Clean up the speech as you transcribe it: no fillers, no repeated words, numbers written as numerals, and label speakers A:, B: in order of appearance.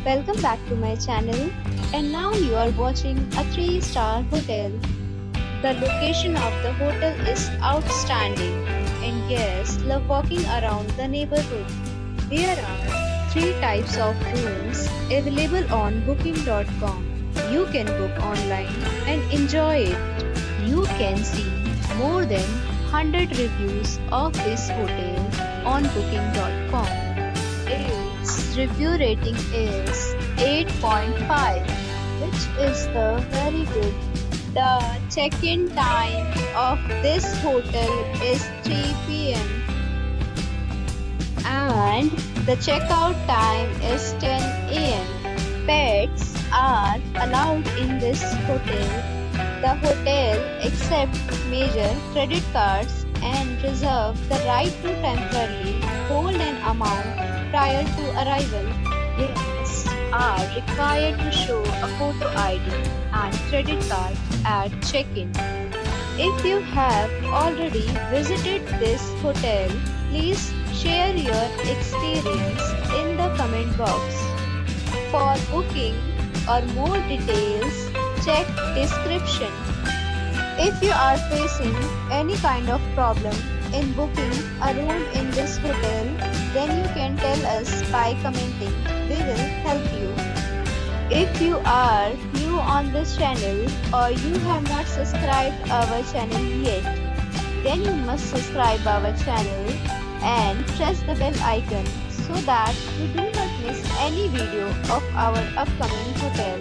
A: Welcome back to my channel, and now you are watching a 3-star hotel. The location of the hotel is outstanding and guests love walking around the neighborhood. There are 3 types of rooms available on booking.com. You can book online and enjoy it. You can see more than 100 reviews of this hotel on booking.com. Its review rating is 8.5, which is the very good. The check-in time of this hotel is 3 p.m. and the checkout time is 10 a.m. Pets are allowed in this hotel. The hotel accepts major credit cards and reserves the right to temporarily hold an amount prior to arrival. Guests are required to show a photo ID and credit card at check-in. If you have already visited this hotel, please share your experience in the comment box. For booking or more details, check description. If you are facing any kind of problem in booking a room in this hotel, then you can tell us by commenting. We will help you. If you are new on this channel or you have not subscribed our channel yet, then you must subscribe our channel and press the bell icon so that you do not miss any video of our upcoming hotel.